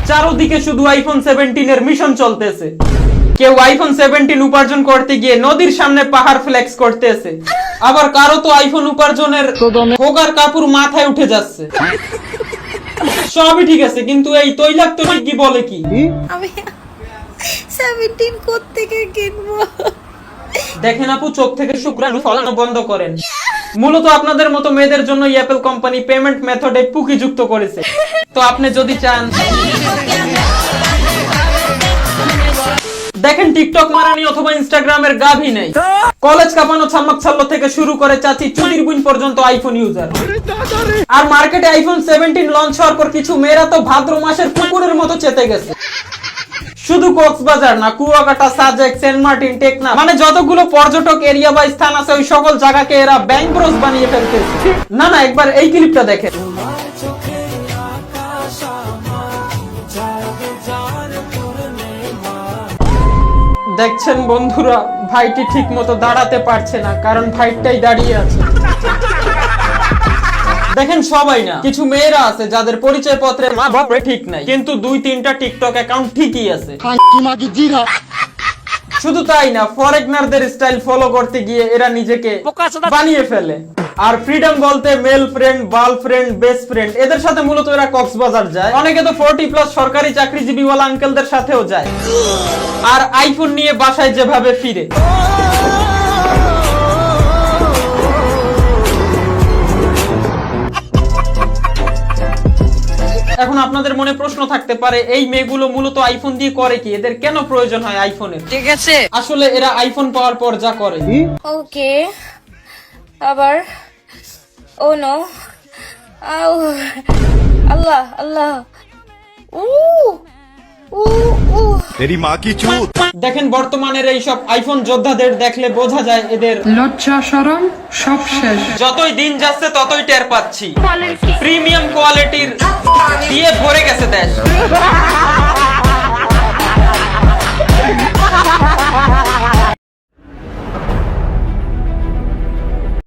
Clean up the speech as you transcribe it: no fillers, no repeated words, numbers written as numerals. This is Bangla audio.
চারদিকে শুধু আইফোন 17 এর মিশন চলতেছে। কেউ আইফোন 17 উপার্জন করতে গিয়ে নদীর সামনে পাহাড় ফ্লেক্স করতেছে, আবার কারো তো আইফোন উপার্জনের হোগার কাপড় মাথায় উঠে যাচ্ছে। সবই ঠিক আছে, কিন্তু এই তৈলাক্ত কি বলে কি আমি 17 কোথা থেকে কিনবো? দেখেন আপু, চোখ থেকে শুক্রাণু ফলানো বন্ধ করেন। মূলত আপনাদের মতো মেয়েদের জন্য অ্যাপল কোম্পানি পেমেন্ট মেথডে পুকি যুক্ত করেছে। তো আপনি যদি চান, দেখেন টিকটক মারানি অথবা ইনস্টাগ্রামের গাভী নেই। কলেজ কাপানো ছাম্মাক ছাল্লো থেকে শুরু করে চাচি চুদির বুন পর্যন্ত আইফোন ইউজার। আর মার্কেটে আইফোন 17 লঞ্চ হওয়ার পর কিছু মেয়েরা তো ভাদ্র মাসের কুকুরের মতো চেতে গেছে। শুধু কক্সবাজার না, কুয়াকাটা, সাজেক, সেন্ট মার্টিন, টেকনা, মানে যতগুলো পর্যটক এরিয়া বা স্থান আছে ওই সকল জায়গাকে এরা ব্যাংক ব্রোস বানিয়ে ফেলতেছে। না না, একবার এই ক্লিপটা দেখেন। দেখছেন বন্ধুরা, ভাইটি ঠিক মতো দাঁড়াতে পারছে না, কারণ ভাইটাই দাঁড়িয়ে আছে। দেখেন সবাই না, কিছু মেয়েরা আছে যাদের পরিচয় পত্রে মা বাবা ঠিক নাই, কিন্তু 2-3টা টিকটক অ্যাকাউন্ট ঠিকই আছে। শুধু তাই না, ফরেনারদের স্টাইল ফলো করতে গিয়ে এরা নিজেকে বানিয়ে ফেলে। আর ফ্রিডম বলতে মেল ফ্রেন্ড, বাল ফ্রেন্ড, বেস্ট ফ্রেন্ড, এদের সাথে মূলত এরা কক্সবাজার যায়। অনেকে তো 40+ সরকারি চাকরিজীবীওয়ালা আঙ্কেলদের সাথেও যায়। আর আইফোন নিয়ে বাসায় যেভাবে ফিরে, এখন আপনাদের মনে প্রশ্ন থাকতে পারে, এই মেয়েগুলো মূলত আইফোন দিয়ে করে কি? এদের কেন প্রয়োজন হয় আইফোনের? ঠিক আছে, আসলে এরা আইফোন পাওয়ার পর যা করে। ওকে, আবার ও নো, আল্লাহ আল্লাহ, উ উ উ तेरी माँ की चूत। দেখেন বর্তমানের এই সব আইফোন যোদ্ধাদের দেখলে বোঝা যায় এদের লজ্জা শরম সব শেষ। যতই দিন যাচ্ছে ততই টের পাচ্ছি প্রিমিয়াম কোয়ালিটির দিয়ে ভরে গেছে দেশ।